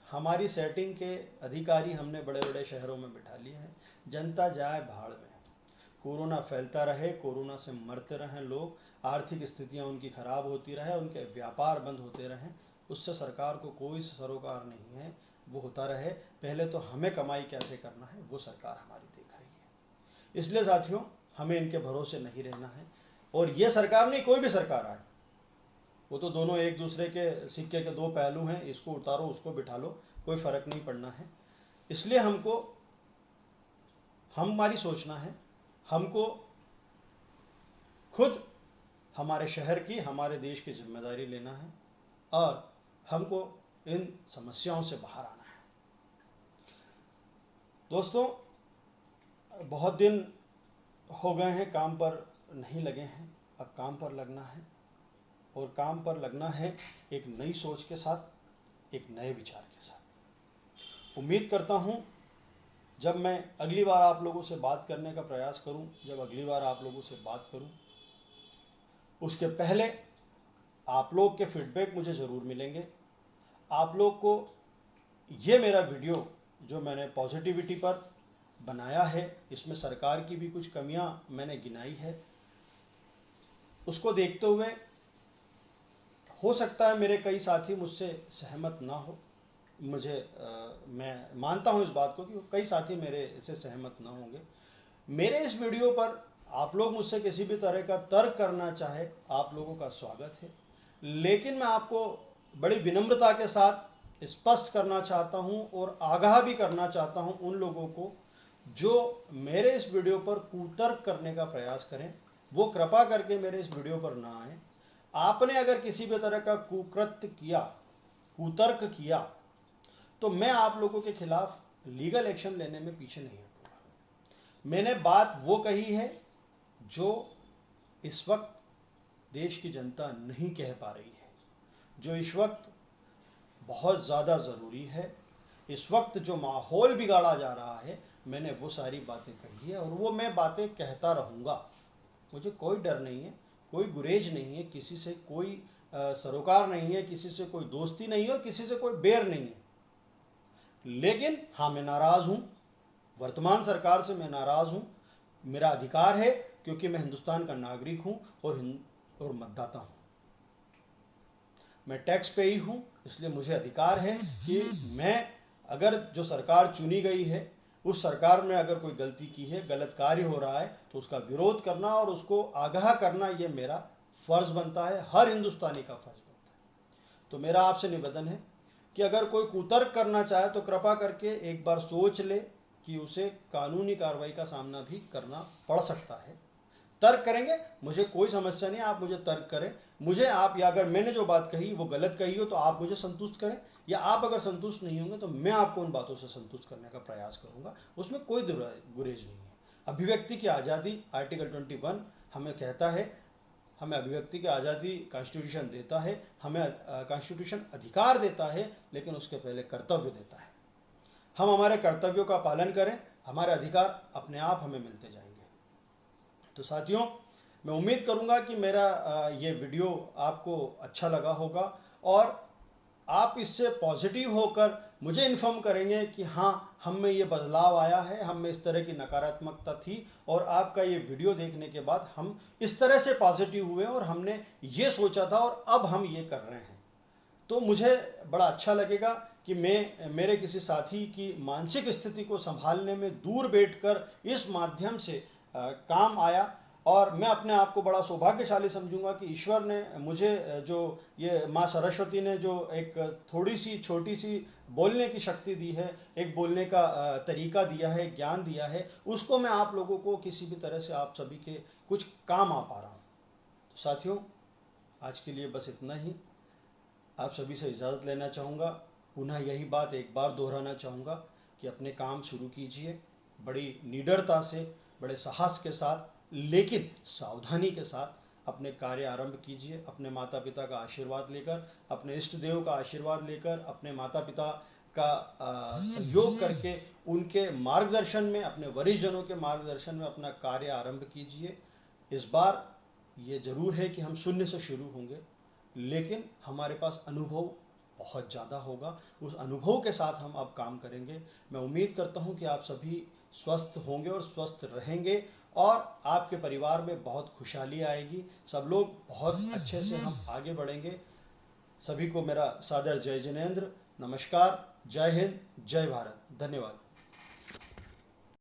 A: हमारी सेटिंग के अधिकारी हमने बड़े बड़े शहरों में बिठा लिए हैं। जनता जाए भाड़ में, कोरोना फैलता रहे, कोरोना से मरते रहें लोग, आर्थिक स्थितियां उनकी खराब होती रहे, उनके व्यापार बंद होते रहें, उससे सरकार को कोई सरोकार नहीं है। वो होता रहे, पहले तो हमें कमाई कैसे करना है वो सरकार हमारी देख रही है। इसलिए साथियों, हमें इनके भरोसे नहीं रहना है। और ये सरकार नहीं, कोई भी सरकार आए, वो तो दोनों एक दूसरे के सिक्के के दो पहलू हैं, इसको उतारो उसको बिठा लो, कोई फर्क नहीं पड़ना है। इसलिए हमारी सोचना है, हमको खुद हमारे शहर की, हमारे देश की जिम्मेदारी लेना है, और हमको इन समस्याओं से बाहर आना है। दोस्तों, बहुत दिन हो गए हैं काम पर नहीं लगे हैं, अब काम पर लगना है। और काम पर लगना है एक नई सोच के साथ, एक नए विचार के साथ। उम्मीद करता हूं जब मैं अगली बार आप लोगों से बात करने का प्रयास करूं, जब अगली बार आप लोगों से बात करूं, उसके पहले आप लोग के फीडबैक मुझे ज़रूर मिलेंगे। आप लोग को ये मेरा वीडियो जो मैंने पॉजिटिविटी पर बनाया है, इसमें सरकार की भी कुछ कमियां मैंने गिनाई है, उसको देखते हुए हो सकता है मेरे कई साथी मुझसे सहमत ना हो। मैं मानता हूं इस बात को कि कई साथी मेरे से सहमत ना होंगे। मेरे इस वीडियो पर आप लोग मुझसे किसी भी तरह का तर्क करना चाहे, आप लोगों का स्वागत है। लेकिन मैं आपको बड़ी विनम्रता के साथ स्पष्ट करना चाहता हूं और आगाह भी करना चाहता हूं उन लोगों को जो मेरे इस वीडियो पर कुतर्क करने का प्रयास करें, वो कृपा करके मेरे इस वीडियो पर ना आए। आपने अगर किसी भी तरह का कुकृत्य किया, कुतर्क किया, तो मैं आप लोगों के खिलाफ लीगल एक्शन लेने में पीछे नहीं हटूंगा। मैंने बात वो कही है जो इस वक्त देश की जनता नहीं कह पा रही है, जो इस वक्त बहुत ज़्यादा ज़रूरी है। इस वक्त जो माहौल बिगाड़ा जा रहा है, मैंने वो सारी बातें कही है और वो मैं बातें कहता रहूँगा। मुझे कोई डर नहीं है, कोई गुरेज नहीं है, किसी से कोई सरोकार नहीं है, किसी से कोई दोस्ती नहीं है और किसी से कोई बैर नहीं है। लेकिन हाँ, मैं नाराज़ हूँ, वर्तमान सरकार से मैं नाराज़ हूँ। मेरा अधिकार है क्योंकि मैं हिंदुस्तान का नागरिक हूँ और मतदाता हूँ। मैं टैक्स पे ही हूँ, इसलिए मुझे अधिकार है कि मैं अगर जो सरकार चुनी गई है, उस सरकार में अगर कोई गलती की है, गलत कार्य हो रहा है, तो उसका विरोध करना और उसको आगाह करना, ये मेरा फर्ज बनता है, हर हिंदुस्तानी का फर्ज बनता है। तो मेरा आपसे निवेदन है कि अगर कोई कुतर्क करना चाहे तो कृपा करके एक बार सोच ले कि उसे कानूनी कार्रवाई का सामना भी करना पड़ सकता है। तर्क करेंगे, मुझे कोई समस्या नहीं, आप मुझे तर्क करें। मुझे आप, या अगर मैंने जो बात कही वो गलत कही हो तो आप मुझे संतुष्ट करें, या आप अगर संतुष्ट नहीं होंगे तो मैं आपको उन बातों से संतुष्ट करने का प्रयास करूंगा। उसमें कोई गुरेज नहीं है। अभिव्यक्ति की आज़ादी, आर्टिकल 21 हमें कहता है, हमें अभिव्यक्ति की आज़ादी कॉन्स्टिट्यूशन देता है, हमें कॉन्स्टिट्यूशन अधिकार देता है, लेकिन उसके पहले कर्तव्य देता है। हम हमारे कर्तव्यों का पालन करें, हमारे अधिकार अपने आप हमें मिलते जाएंगे। तो साथियों, मैं उम्मीद करूंगा कि मेरा ये वीडियो आपको अच्छा लगा होगा और आप इससे पॉजिटिव होकर मुझे इन्फॉर्म करेंगे कि हाँ, हम में ये बदलाव आया है, हम में इस तरह की नकारात्मकता थी और आपका ये वीडियो देखने के बाद हम इस तरह से पॉजिटिव हुए और हमने ये सोचा था और अब हम ये कर रहे हैं। तो मुझे बड़ा अच्छा लगेगा कि मैं मेरे किसी साथी की मानसिक स्थिति को संभालने में दूर बैठकर इस माध्यम से काम आया और मैं अपने आप को बड़ा सौभाग्यशाली समझूंगा कि ईश्वर ने मुझे जो ये माँ सरस्वती ने जो एक थोड़ी सी छोटी सी बोलने की शक्ति दी है, एक बोलने का तरीका दिया है, ज्ञान दिया है, उसको मैं आप लोगों को किसी भी तरह से आप सभी के कुछ काम आ पा रहा हूँ। तो साथियों, आज के लिए बस इतना ही। आप सभी से इजाज़त लेना चाहूँगा। पुनः यही बात एक बार दोहराना चाहूँगा कि अपने काम शुरू कीजिए, बड़ी निडरता से, बड़े साहस के साथ, लेकिन सावधानी के साथ अपने कार्य आरंभ कीजिए। अपने माता पिता का आशीर्वाद लेकर, अपने इष्ट देव का आशीर्वाद लेकर, अपने माता पिता का सहयोग करके, उनके मार्गदर्शन में, अपने वरिष्ठजनों के मार्गदर्शन में अपना कार्य आरंभ कीजिए। इस बार ये जरूर है कि हम शून्य से शुरू होंगे, लेकिन हमारे पास अनुभव बहुत ज़्यादा होगा। उस अनुभव के साथ हम अब काम करेंगे। मैं उम्मीद करता हूं कि आप सभी स्वस्थ होंगे और स्वस्थ रहेंगे और आपके परिवार में बहुत खुशहाली आएगी। सब लोग बहुत अच्छे से हम आगे बढ़ेंगे। सभी को मेरा सादर जय जिनेंद्र, नमस्कार, जय हिंद, जय भारत, धन्यवाद।